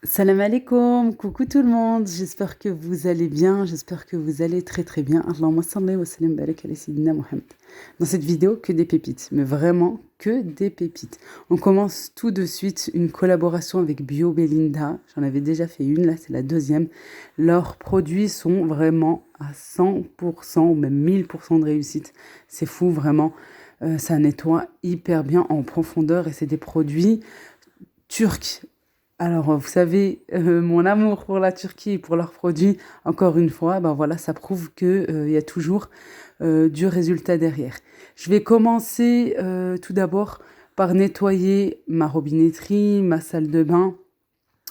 Salam alaikum, coucou tout le monde, j'espère que vous allez bien, j'espère que vous allez très très bien. Allahumma salli wa sallim barik ala sayyidina Muhammad. Dans cette vidéo, que des pépites, mais vraiment que des pépites. On commence tout de suite une collaboration avec Bio Belinda, j'en avais déjà fait une, là c'est la deuxième. Leurs produits sont vraiment à 100% ou même 1000% de réussite, c'est fou vraiment. Ça nettoie hyper bien en profondeur et c'est des produits turcs. Alors, vous savez, mon amour pour la Turquie et pour leurs produits, encore une fois, ben voilà, ça prouve que, il y a toujours du résultat derrière. Je vais commencer tout d'abord par nettoyer ma robinetterie, ma salle de bain,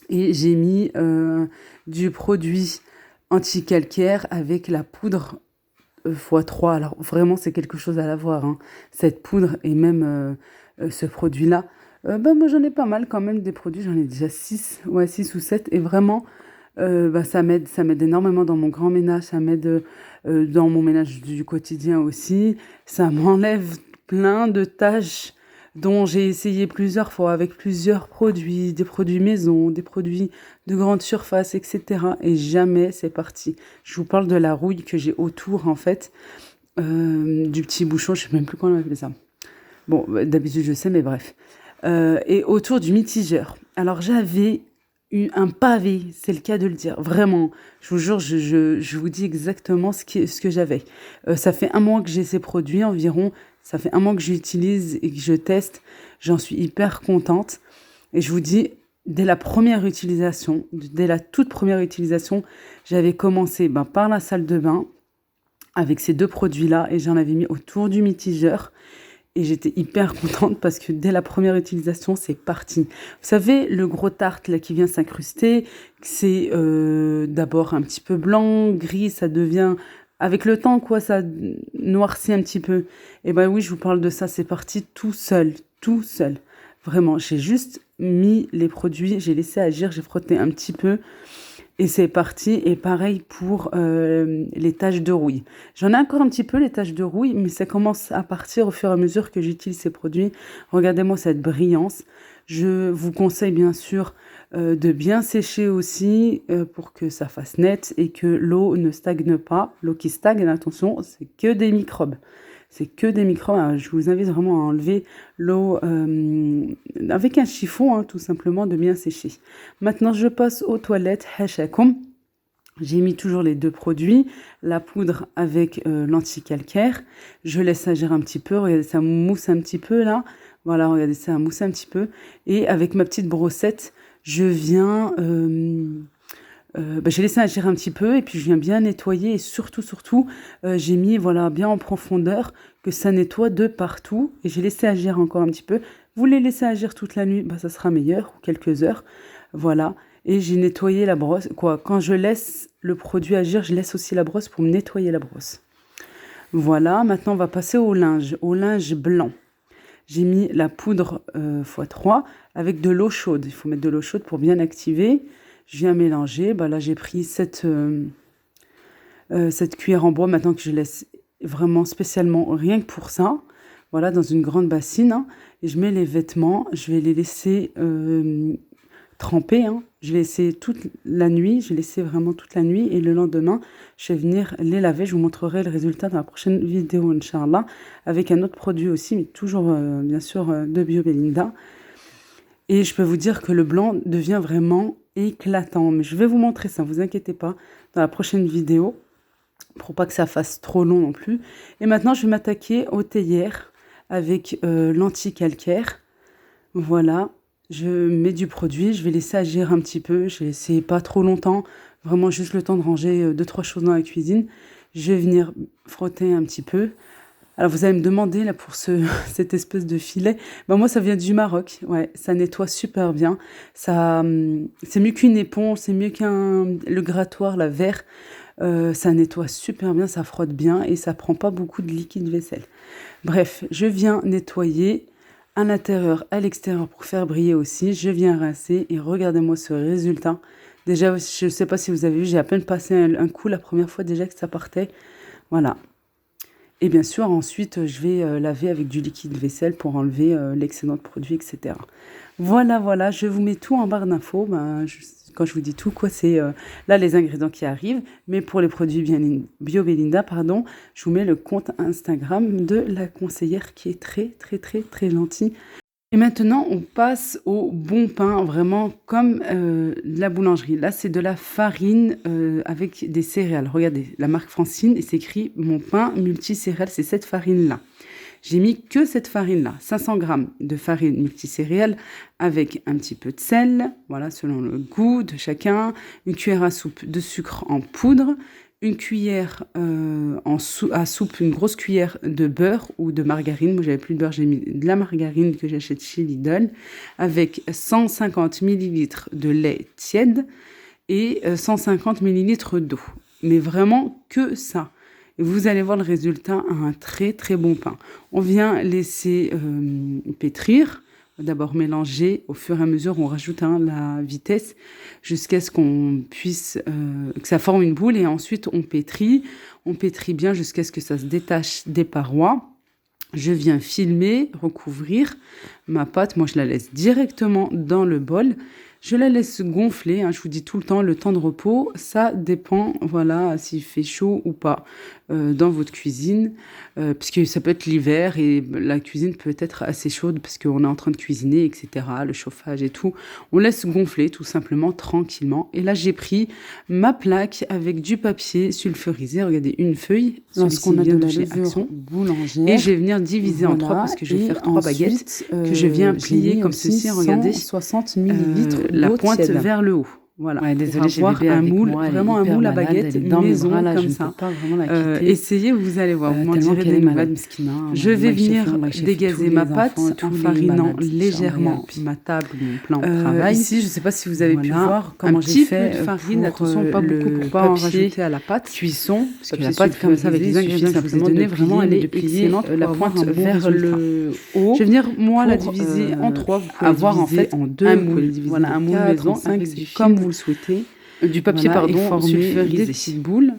et j'ai mis du produit anti-calcaire avec la poudre x3. Alors, vraiment, c'est quelque chose à la voir, hein. Cette poudre et même ce produit-là. Bah, moi, j'en ai pas mal quand même des produits. J'en ai déjà 6, ouais, 6 ou 7. Et vraiment, bah, ça m'aide énormément dans mon grand ménage. Ça m'aide dans mon ménage du quotidien aussi. Ça m'enlève plein de tâches dont j'ai essayé plusieurs fois avec plusieurs produits, des produits maison, des produits de grande surface, etc. Et jamais c'est parti. Je vous parle de la rouille que j'ai autour, en fait, du petit bouchon. Je sais même plus comment on appelle ça. Bon, bah, d'habitude, je sais, mais bref. Et autour du mitigeur. Alors, j'avais eu un pavé, c'est le cas de le dire, vraiment. Je vous jure, je vous dis exactement ce que j'avais. Ça fait un mois que j'ai ces produits environ. Ça fait un mois que j'utilise et que je teste. J'en suis hyper contente. Et je vous dis, dès la première utilisation, dès la toute première utilisation, j'avais commencé par la salle de bain avec ces deux produits-là et j'en avais mis autour du mitigeur. Et j'étais hyper contente parce que dès la première utilisation, c'est parti. Vous savez, le gros tartre là qui vient s'incruster, c'est d'abord un petit peu blanc, gris, ça devient... Avec le temps, quoi, ça noircit un petit peu. Et ben oui, je vous parle de ça, c'est parti tout seul, tout seul. Vraiment, j'ai juste mis les produits, j'ai laissé agir, j'ai frotté un petit peu. Et c'est parti. Et pareil pour les taches de rouille. J'en ai encore un petit peu, les taches de rouille, mais ça commence à partir au fur et à mesure que j'utilise ces produits. Regardez-moi cette brillance. Je vous conseille bien sûr de bien sécher aussi pour que ça fasse net et que l'eau ne stagne pas. L'eau qui stagne, attention, c'est que des microbes. C'est que des microbes. Alors, je vous invite vraiment à enlever l'eau avec un chiffon, hein, tout simplement, de bien sécher. Maintenant, je passe aux toilettes. Hashakum. J'ai mis toujours les deux produits, la poudre avec l'anti-calcaire. Je laisse agir un petit peu. Regardez, ça mousse un petit peu là. Voilà, regardez, ça mousse un petit peu. Et avec ma petite brossette, je viens... j'ai laissé agir un petit peu et puis je viens bien nettoyer et surtout, j'ai mis voilà bien en profondeur que ça nettoie de partout et j'ai laissé agir encore un petit peu. Vous les laissez agir toute la nuit, ça sera meilleur, ou quelques heures, voilà. Et j'ai nettoyé la brosse, quoi. Quand je laisse le produit agir, je laisse aussi la brosse pour me nettoyer la brosse. Voilà, maintenant on va passer au linge blanc. J'ai mis la poudre x3 avec de l'eau chaude. Il faut mettre de l'eau chaude pour bien activer. Je viens mélanger. Là, j'ai pris cette cuillère en bois maintenant que je laisse vraiment spécialement rien que pour ça. Voilà, dans une grande bassine, hein, et je mets les vêtements. Je vais les laisser tremper, hein. Je vais laisser toute la nuit. Je vais laisser vraiment toute la nuit. Et le lendemain, je vais venir les laver. Je vous montrerai le résultat dans la prochaine vidéo, Inch'Allah. Avec un autre produit aussi, mais toujours, bien sûr, de Bio Belinda. Et je peux vous dire que le blanc devient vraiment éclatant. Mais je vais vous montrer ça, ne vous inquiétez pas, dans la prochaine vidéo, pour pas que ça fasse trop long non plus. Et maintenant, je vais m'attaquer aux théières avec l'anti-calcaire. Voilà, je mets du produit, je vais laisser agir un petit peu. Je vais laisser pas trop longtemps, vraiment juste le temps de ranger 2-3 choses dans la cuisine. Je vais venir frotter un petit peu. Alors vous allez me demander là pour cette espèce de filet, moi ça vient du Maroc, ouais, ça nettoie super bien, ça c'est mieux qu'une éponge, c'est mieux le grattoir, la verre, ça nettoie super bien, ça frotte bien et ça prend pas beaucoup de liquide vaisselle. Bref, je viens nettoyer à l'intérieur, à l'extérieur pour faire briller aussi, je viens rincer et regardez-moi ce résultat. Déjà, je sais pas si vous avez vu, j'ai à peine passé un coup la première fois déjà que ça partait, voilà. Et bien sûr, ensuite, je vais laver avec du liquide vaisselle pour enlever l'excédent de produit, etc. Voilà, je vous mets tout en barre d'infos. Quand je vous dis tout, quoi, c'est là les ingrédients qui arrivent. Mais pour les produits Bio Belinda, pardon, je vous mets le compte Instagram de la conseillère qui est très, très, très, très gentille. Et maintenant, on passe au bon pain, vraiment comme de la boulangerie. Là, c'est de la farine avec des céréales. Regardez, la marque Francine, et c'est écrit mon pain multicéréales, c'est cette farine-là. J'ai mis que cette farine-là, 500 grammes de farine multicéréales avec un petit peu de sel, voilà, selon le goût de chacun, une cuillère à soupe de sucre en poudre, une cuillère à soupe, une grosse cuillère de beurre ou de margarine. Moi, j'avais plus de beurre, j'ai mis de la margarine que j'achète chez Lidl, avec 150 millilitres de lait tiède et 150 millilitres d'eau. Mais vraiment que ça. Et vous allez voir le résultat, un très très bon pain. On vient laisser pétrir, d'abord mélanger au fur et à mesure, on rajoute la vitesse jusqu'à ce qu'on puisse, que ça forme une boule et ensuite on pétrit bien jusqu'à ce que ça se détache des parois. Je viens filmer, recouvrir ma pâte, moi je la laisse directement dans le bol. Je la laisse gonfler, je vous dis tout le temps, le temps de repos, ça dépend, voilà, s'il fait chaud ou pas dans votre cuisine, puisque ça peut être l'hiver et la cuisine peut être assez chaude parce qu'on est en train de cuisiner, etc., le chauffage et tout. On laisse gonfler tout simplement, tranquillement. Et là, j'ai pris ma plaque avec du papier sulfurisé, regardez, une feuille, lorsqu'on a de la chez levure Action. boulangère. Et je vais venir diviser en trois parce que je vais faire 3 baguettes que je viens plier comme ceci, regardez. 160 millilitres la pointe vers le haut. Voilà. Ouais, désolée, j'ai avoir bébé un avec moule, moi, vraiment un moule à baguette maison là, comme je ça. ne peux pas vraiment la quitter. Essayez, vous allez voir, vous m'en Tellement direz qu'elle des est malade, nouvelles. Miskina. Je vais venir Tous dégazer les ma pâte enfants, en tous les farinant malades, légèrement Inch'Allah. ma table, mon plan de travail. Ici, je ne sais pas si vous avez pu Voilà. voir comment Un j'ai petit fait peu de farine, pour attention, pas beaucoup le pour pas en papier rajouter à la pâte. cuisson, parce que Papier la pâte comme ça avec les sulfurisé, ingrédients que je vous ai donnés, vraiment elle est excellente. la pour avoir pointe un bon vers résultat. le haut. Je vais venir moi la pour, diviser en trois. Vous pouvez avoir en diviser fait en deux, un vous pouvez moule. diviser Voilà, un moule en maison 5, avec c'est du comme film, vous le souhaitez. du papier Voilà, et pardon former des sulfurisé. petites boules.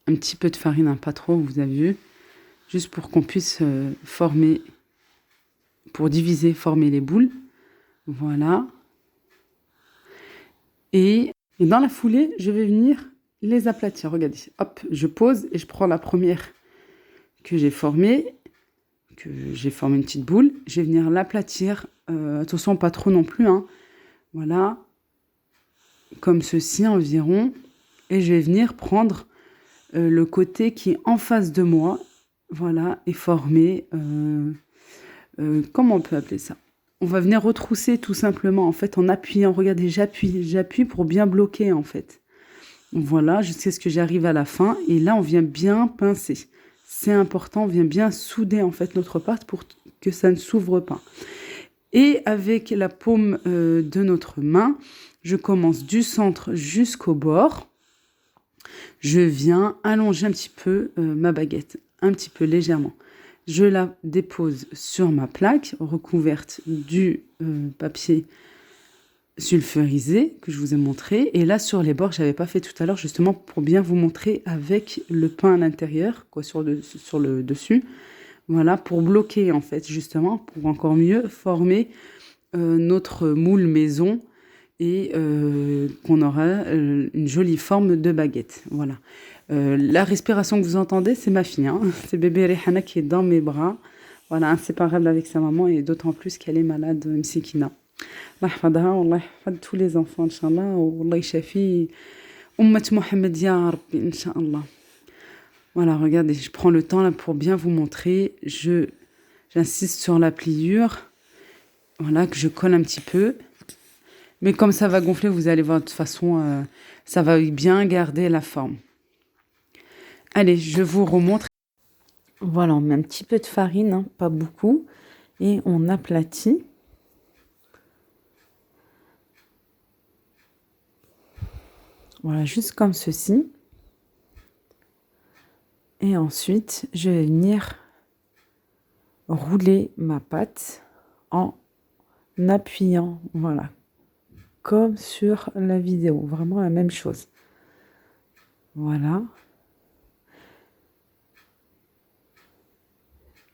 Un petit peu de farine, pas trop, vous avez vu, juste pour qu'on puisse former, pour diviser, former les boules. Voilà. Et dans la foulée, je vais venir les aplatir. Regardez, hop, je pose et je prends la première que j'ai formée, une petite boule. Je vais venir l'aplatir. Attention, pas trop non plus. Voilà. Comme ceci environ. Et je vais venir prendre le côté qui est en face de moi. Voilà. Et former... comment on peut appeler ça? On va venir retrousser tout simplement, en fait, en appuyant. Regardez, j'appuie pour bien bloquer, en fait. Voilà, jusqu'à ce que j'arrive à la fin. Et là, on vient bien pincer. C'est important, on vient bien souder, en fait, notre pâte pour que ça ne s'ouvre pas. Et avec la paume de notre main, je commence du centre jusqu'au bord. Je viens allonger un petit peu ma baguette, un petit peu légèrement. Je la dépose sur ma plaque recouverte du papier sulfurisé que je vous ai montré. Et là, sur les bords, je n'avais pas fait tout à l'heure, justement pour bien vous montrer avec le pain à l'intérieur, quoi, sur le dessus. Voilà, pour bloquer, en fait, justement, pour encore mieux former notre moule maison et qu'on aura une jolie forme de baguette. Voilà. La respiration que vous entendez, c'est ma fille. C'est bébé Rihana qui est dans mes bras. Voilà, inséparable avec sa maman et d'autant plus qu'elle est malade, Msikina. Allah yahfadha, Allah yahfad tous les enfants, Inch'Allah. Allah yashafi Ummat Mohammed ya Rabbi, Inch'Allah. Voilà, regardez, je prends le temps là pour bien vous montrer. J'insiste sur la pliure. Voilà, que je colle un petit peu. Mais comme ça va gonfler, vous allez voir, de toute façon, ça va bien garder la forme. Allez, je vous remontre. Voilà, on met un petit peu de farine, pas beaucoup, et on aplatit. Voilà, juste comme ceci. Et ensuite, je vais venir rouler ma pâte en appuyant, voilà, comme sur la vidéo, vraiment la même chose. Voilà.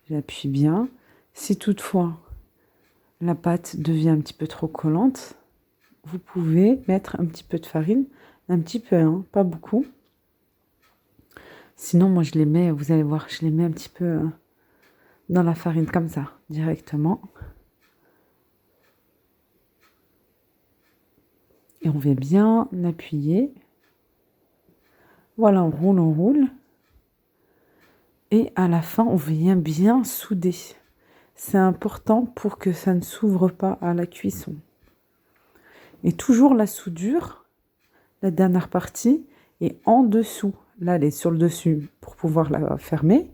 J'appuie bien. Si toutefois la pâte devient un petit peu trop collante, vous pouvez mettre un petit peu de farine, un petit peu, hein, pas beaucoup. Sinon, moi, je les mets, vous allez voir, je les mets un petit peu dans la farine comme ça, directement. Et on vient bien appuyer. Voilà, on roule, on roule. Et à la fin, on vient bien souder. C'est important pour que ça ne s'ouvre pas à la cuisson. Et toujours la soudure, la dernière partie, est en dessous. Là, elle est sur le dessus pour pouvoir la fermer,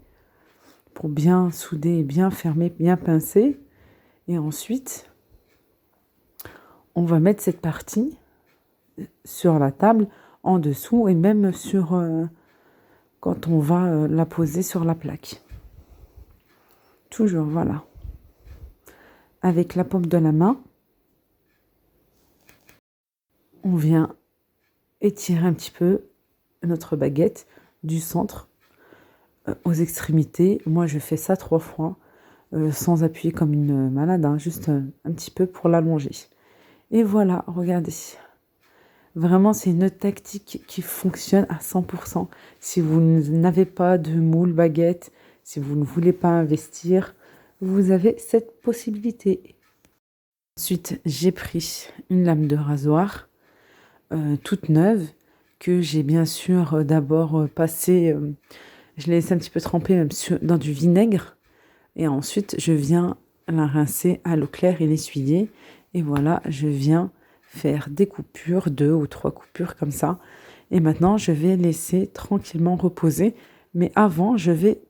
pour bien souder, bien fermer, bien pincer. Et ensuite, on va mettre cette partie sur la table, en dessous, et même sur quand on va la poser sur la plaque. Toujours, voilà. Avec la paume de la main, on vient étirer un petit peu notre baguette du centre aux extrémités. Moi, je fais ça 3 fois, sans appuyer comme une malade, hein, juste un petit peu pour l'allonger. Et voilà, regardez. Vraiment, c'est une tactique qui fonctionne à 100%. Si vous n'avez pas de moule baguette, si vous ne voulez pas investir, vous avez cette possibilité. Ensuite, j'ai pris une lame de rasoir toute neuve que j'ai bien sûr d'abord passée, je l'ai laissée un petit peu tremper même dans du vinaigre. Et ensuite, je viens la rincer à l'eau claire et l'essuyer. Et voilà, je viens faire des coupures, 2 ou 3 coupures comme ça. Et maintenant, je vais laisser tranquillement reposer. Mais avant, je vais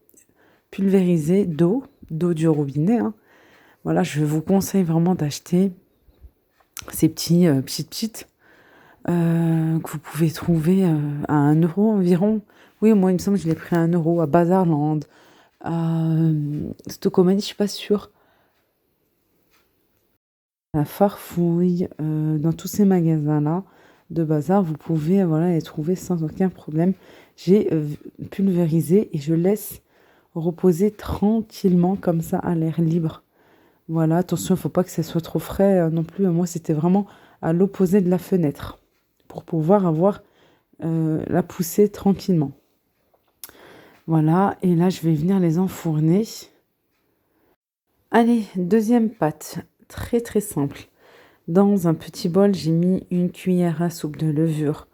pulvériser d'eau du robinet, hein. Voilà, je vous conseille vraiment d'acheter ces petites que vous pouvez trouver à 1 € environ. Oui, moi, il me semble que je l'ai pris à 1 € à Bazarland, à Stockholm, je ne suis pas sûre. La Farfouille, dans tous ces magasins-là de bazar, vous pouvez voilà, les trouver sans aucun problème. J'ai pulvérisé et je laisse reposer tranquillement comme ça à l'air libre. Voilà, attention, il ne faut pas que ça soit trop frais non plus. Moi, c'était vraiment à l'opposé de la fenêtre pour pouvoir avoir la poussée tranquillement. Voilà, et là, je vais venir les enfourner. Allez, deuxième pâte, très très simple. Dans un petit bol, j'ai mis une cuillère à soupe de levure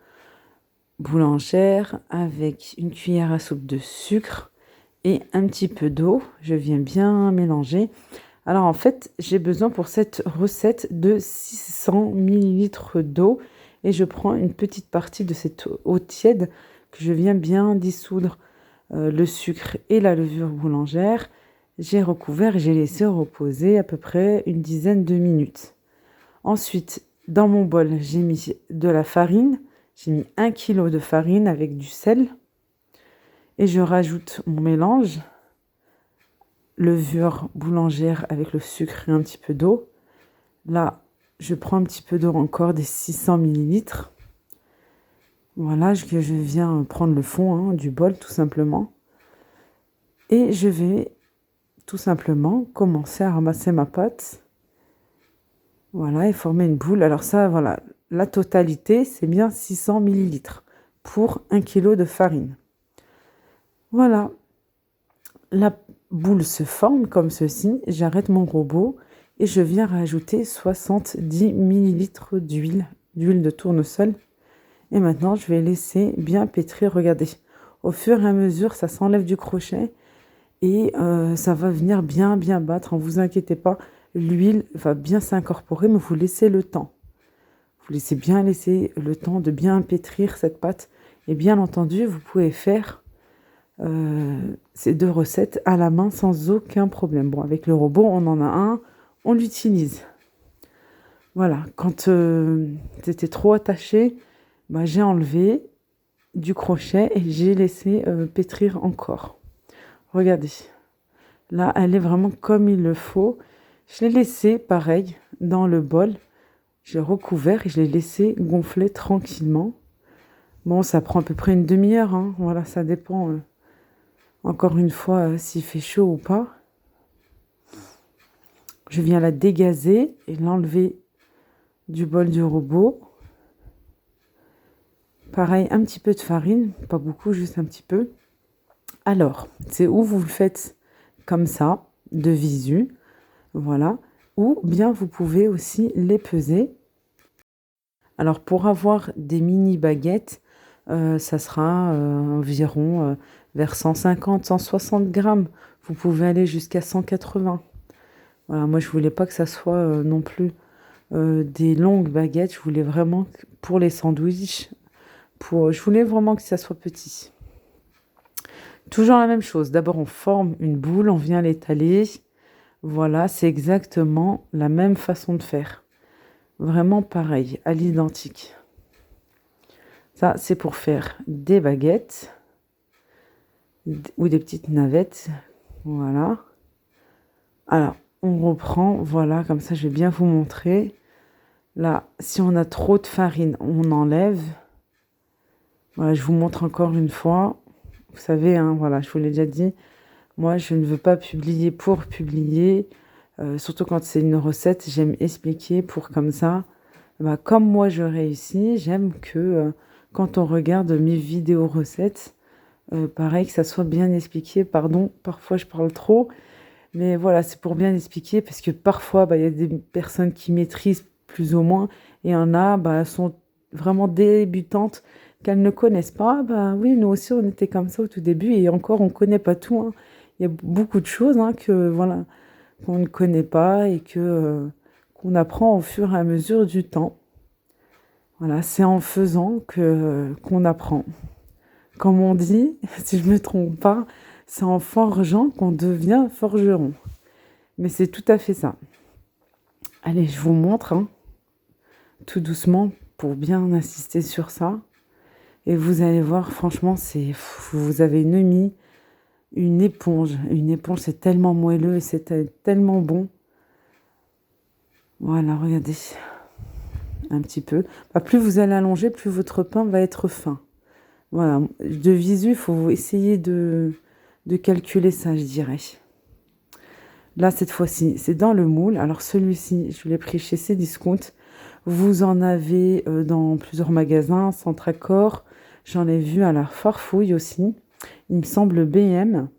boulangère avec une cuillère à soupe de sucre et un petit peu d'eau. Je viens bien mélanger. Alors en fait, j'ai besoin pour cette recette de 600 ml d'eau et je prends une petite partie de cette eau tiède que je viens bien dissoudre le sucre et la levure boulangère. J'ai recouvert et j'ai laissé reposer à peu près une dizaine de minutes. Ensuite, dans mon bol, j'ai mis de la farine. J'ai mis 1 kg de farine avec du sel. Et je rajoute mon mélange. Levure boulangère avec le sucre et un petit peu d'eau. Là, je prends un petit peu d'eau encore, des 600 ml. Voilà, je viens prendre le fond du bol tout simplement. Et je vais tout simplement commencer à ramasser ma pâte. Voilà, et former une boule. Alors ça, voilà, la totalité, c'est bien 600 ml pour 1 kg de farine. Voilà, la boule se forme comme ceci. J'arrête mon robot et je viens rajouter 70 ml d'huile de tournesol. Et maintenant, je vais laisser bien pétrir. Regardez, au fur et à mesure, ça s'enlève du crochet et ça va venir bien battre. Ne vous inquiétez pas. L'huile va bien s'incorporer, mais vous laissez le temps. Vous laissez bien laisser le temps de bien pétrir cette pâte. Et bien entendu, vous pouvez faire ces 2 recettes à la main sans aucun problème. Bon, avec le robot, on en a un, on l'utilise. Voilà, quand c'était trop attaché, j'ai enlevé du crochet et j'ai laissé pétrir encore. Regardez, là, elle est vraiment comme il le faut. Je l'ai laissé, pareil, dans le bol. Je l'ai recouvert et je l'ai laissé gonfler tranquillement. Bon, ça prend à peu près une demi-heure. Hein. Voilà, ça dépend, encore une fois, s'il fait chaud ou pas. Je viens la dégazer et l'enlever du bol du robot. Pareil, un petit peu de farine, pas beaucoup, juste un petit peu. Alors, c'est où vous le faites comme ça, de visu, voilà. Ou bien vous pouvez aussi les peser. Alors, pour avoir des mini baguettes, ça sera environ vers 150, 160 grammes. Vous pouvez aller jusqu'à 180. Voilà, moi, je voulais pas que ça soit non plus des longues baguettes. Je voulais vraiment pour les sandwichs. Je voulais vraiment que ça soit petit. Toujours la même chose. D'abord, on forme une boule, on vient l'étaler. Voilà, c'est exactement la même façon de faire. Vraiment pareil, à l'identique. Ça, c'est pour faire des baguettes ou des petites navettes. Voilà. Alors, on reprend. Voilà, comme ça, je vais bien vous montrer. Là, si on a trop de farine, on enlève. Voilà, je vous montre encore une fois. Vous savez, hein, voilà, je vous l'ai déjà dit. Moi, je ne veux pas publier pour publier. Surtout quand c'est une recette, j'aime expliquer pour comme ça. Bah, comme moi, je réussis. J'aime que quand on regarde mes vidéos recettes, pareil, que ça soit bien expliqué. Pardon, parfois je parle trop. Mais voilà, c'est pour bien expliquer parce que parfois, bah, y a des personnes qui maîtrisent plus ou moins et il y en a, bah, elles sont vraiment débutantes qu'elles ne connaissent pas. Bah oui, nous aussi, on était comme ça au tout début et encore, on ne connaît pas tout, hein. Il y a beaucoup de choses hein, que, voilà, qu'on ne connaît pas et qu'on apprend au fur et à mesure du temps. Voilà, c'est en faisant qu'on apprend. Comme on dit, si je ne me trompe pas, c'est en forgeant qu'on devient forgeron. Mais c'est tout à fait ça. Allez, je vous montre, hein, tout doucement, pour bien insister sur ça. Et vous allez voir, franchement, vous avez une éponge. Une éponge, c'est tellement moelleux et c'est tellement bon. Voilà, regardez. Un petit peu. Bah, plus vous allez allonger, plus votre pain va être fin. Voilà, de visu, il faut essayer de calculer ça, je dirais. Là, cette fois-ci, c'est dans le moule. Alors, celui-ci, je l'ai pris chez Cdiscount. Vous en avez dans plusieurs magasins, Centracor. J'en ai vu à la Farfouille aussi. Il me semble BM.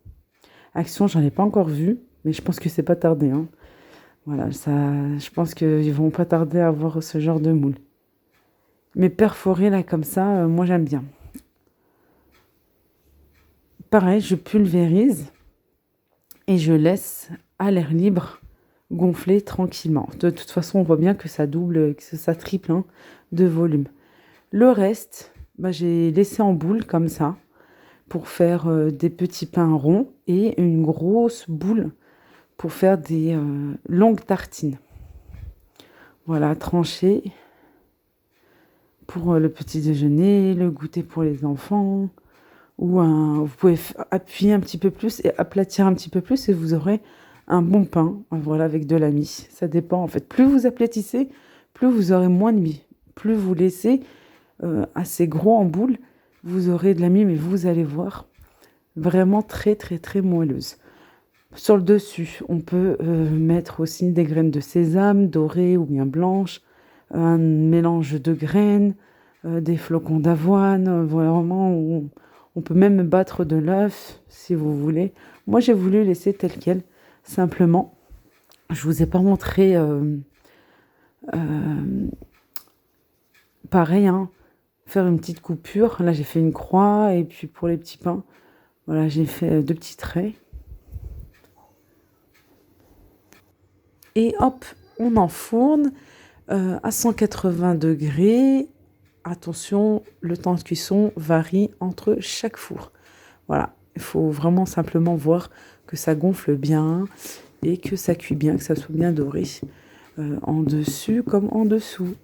Action, j'en ai pas encore vu, mais je pense que c'est pas tardé, hein. Voilà, ça, je pense qu'ils vont pas tarder à avoir ce genre de moule. Mais perforé là comme ça, moi j'aime bien. Pareil, je pulvérise et je laisse à l'air libre gonfler tranquillement. De toute façon, on voit bien que ça double, que ça triple hein, de volume. Le reste, bah, j'ai laissé en boule comme ça pour faire des petits pains ronds et une grosse boule pour faire des longues tartines. Voilà, tranchées pour le petit déjeuner, le goûter pour les enfants. Vous pouvez appuyer un petit peu plus et aplatir un petit peu plus et vous aurez un bon pain, voilà, avec de la mie. Ça dépend en fait. Plus vous aplatissez, plus vous aurez moins de mie. Plus vous laissez assez gros en boule, vous aurez de la mie, mais vous allez voir, vraiment très très très moelleuse. Sur le dessus, on peut mettre aussi des graines de sésame dorées ou bien blanches, un mélange de graines, des flocons d'avoine, vraiment, on peut même battre de l'œuf si vous voulez. Moi, j'ai voulu laisser tel quel, simplement. Je vous ai pas montré pareil, hein, faire une petite coupure. Là, j'ai fait une croix et puis pour les petits pains, voilà, j'ai fait 2 petits traits. Et hop, on enfourne à 180 degrés. Attention, le temps de cuisson varie entre chaque four. Voilà, il faut vraiment simplement voir que ça gonfle bien et que ça cuit bien, que ça soit bien doré en dessus comme en dessous.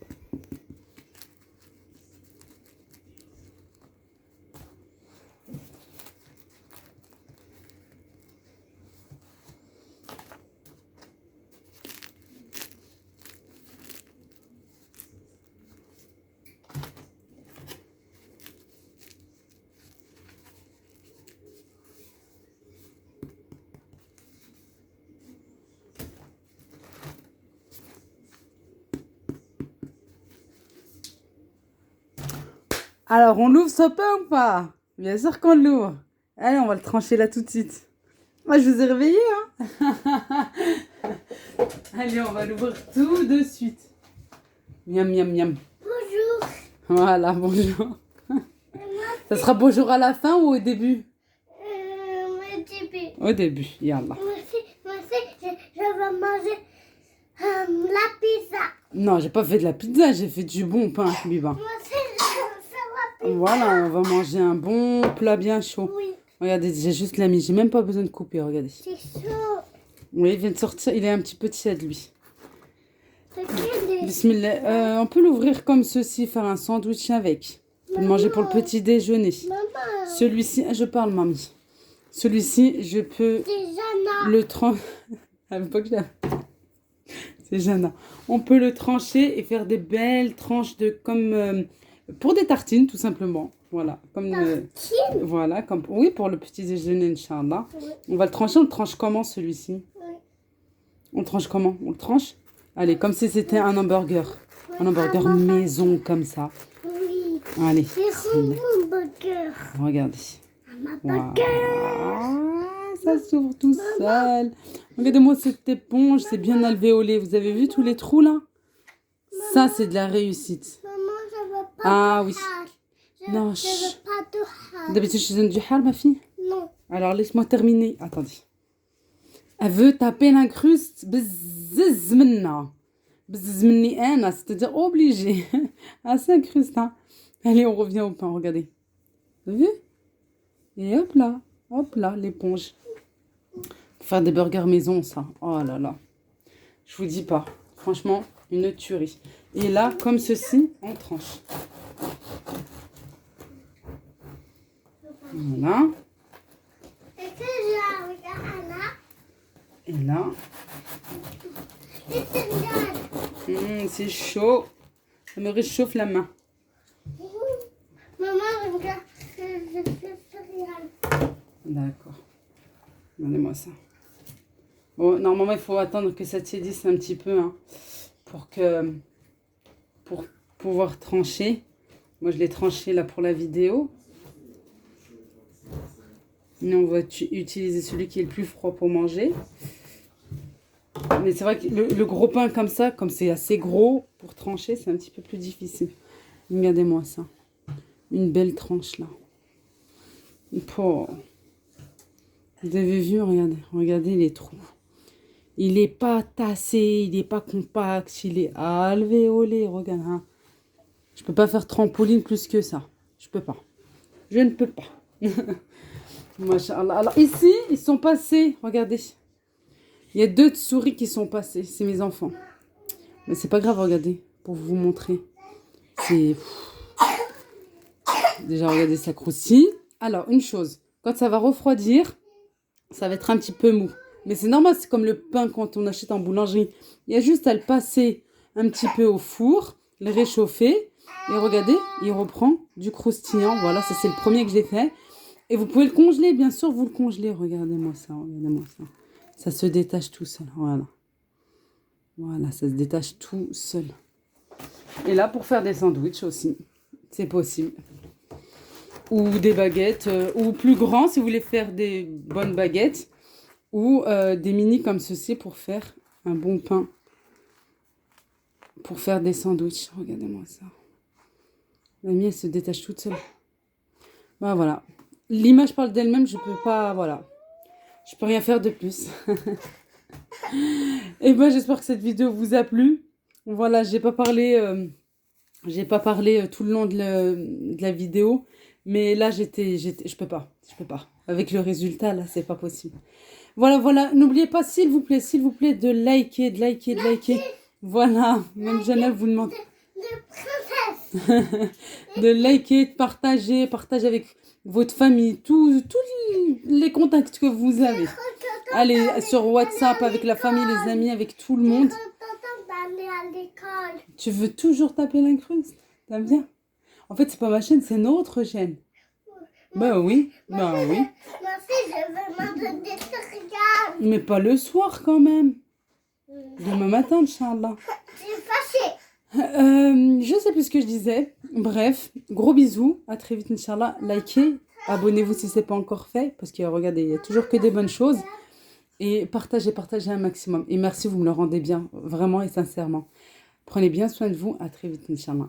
Alors, on l'ouvre ce pain ou pas? Bien sûr qu'on l'ouvre. Allez, on va le trancher là tout de suite. Moi, je vous ai réveillé, hein. Allez, on va l'ouvrir tout de suite. Miam, miam, miam. Bonjour. Voilà, bonjour. Ça sera bonjour à la fin ou au début? Au début. Au début, yallah. Moi aussi, je vais manger la pizza. Non, j'ai pas fait de la pizza, j'ai fait du bon pain, Biba. Moi aussi, je vais faire la pizza. Voilà, on va manger un bon plat bien chaud. Oui, Regardez, j'ai juste la mis, j'ai même pas besoin de couper, regardez. c'est chaud. Oui, il vient de sortir, il est un petit peu tiède, lui. C'est quel est- Bismillah. On peut l'ouvrir comme ceci, faire un sandwich avec. On peut le manger pour le petit déjeuner. Maman, Celui-ci, je parle, mamie. Celui-ci, je peux c'est Jana. le trancher. C'est Jana. On peut le trancher et faire des belles tranches de comme pour des tartines, tout simplement. Voilà, comme Tartine. voilà, comme oui pour le petit déjeuner, Inch'Allah. Oui. On va le trancher. On le tranche comment celui-ci? Oui. On le tranche comment? On le tranche? Allez, comme si c'était un hamburger. Un hamburger Ah, maman. maison comme ça. Oui. Allez, C'est bismillah. mon burger. Regardez. Ma Waouh, burger. ça s'ouvre tout seul. Regardez-moi cette éponge, c'est bien alvéolé. Vous avez vu tous les trous là? Ça, c'est de la réussite. Maman, je veux pas Ah de oui. hache. Non, Je veux pas de hache. D'habitude, je donne du hal, ma fille. Non. Alors, laisse-moi terminer. Attendez. Elle veut taper l'incruste. Bzzz minna. Bzzz minni ana, c'est-à-dire obligé. Ah, c'est incruste, hein. Allez, on revient au pain, regardez. Vous avez vu? Et hop là, l'éponge. Pour faire des burgers maison, ça. Oh là là. Je vous dis pas. Franchement, une tuerie. Et là, comme ceci, on tranche. Voilà. Est-ce que je regarde Et là. là? C'est chaud. Ça me réchauffe la main. Maman, regarde. Je fais rien. D'accord. Regardez-moi ça. Bon, normalement, il faut attendre que ça tiédisse un petit peu hein, pour pouvoir trancher. Moi, je l'ai tranché là pour la vidéo. Nous, on va utiliser celui qui est le plus froid pour manger. Mais c'est vrai que le gros pain comme ça, comme c'est assez gros pour trancher, c'est un petit peu plus difficile. Regardez-moi ça. Une belle tranche là. Oh. Vous avez vu, regardez les trous. Il n'est pas tassé, il n'est pas compact, il est alvéolé, regarde. Hein. Je peux pas faire trampoline plus que ça. Je peux pas. Je ne peux pas. Masha'Allah. Alors ici, ils sont passés, regardez. Il y a 2 souris qui sont passées, c'est mes enfants. Mais c'est pas grave, regardez, pour vous montrer. C'est... Déjà, regardez, ça croustille. Alors, une chose, quand ça va refroidir, ça va être un petit peu mou. Mais c'est normal, c'est comme le pain quand on achète en boulangerie. Il y a juste à le passer un petit peu au four, le réchauffer. Et regardez, il reprend du croustillant. Voilà, ça c'est le premier que j'ai fait. Et vous pouvez le congeler, bien sûr, vous le congelez. Regardez-moi ça, regardez-moi ça. Ça se détache tout seul, voilà. Voilà, ça se détache tout seul. Et là, pour faire des sandwichs aussi, c'est possible. Ou des baguettes, ou plus grand si vous voulez faire des bonnes baguettes. Ou des mini comme ceci pour faire un bon pain. Pour faire des sandwichs. Regardez-moi ça. La mienne, elle se détache toute seule. Ben, voilà. L'image parle d'elle-même, je peux pas... Voilà. Je peux rien faire de plus. Et ben, j'espère que cette vidéo vous a plu. Voilà, j'ai pas parlé tout le long de la vidéo. Mais là, je peux pas. Avec le résultat, là, c'est pas possible. Voilà. N'oubliez pas, s'il vous plaît, de liker. Voilà, même Jana vous demande. De liker, de partager avec votre famille, tous les contacts que vous avez. Allez sur WhatsApp avec la famille, les amis, avec tout le monde. D'aller à l'école. Tu veux toujours taper l'incruste? T'aimes bien? En fait, c'est pas ma chaîne, c'est notre chaîne. Bah oui. Moi aussi, je veux manger des céréales. Mais pas le soir quand même. Demain matin, Inch'Allah. Je suis fâchée. Je sais plus ce que je disais. Bref, gros bisous. À très vite, Inch'Allah. Likez, abonnez-vous si ce n'est pas encore fait. Parce que regardez, il n'y a toujours que des bonnes choses. Et partagez un maximum. Et merci, vous me le rendez bien. Vraiment et sincèrement. Prenez bien soin de vous. À très vite, Inch'Allah.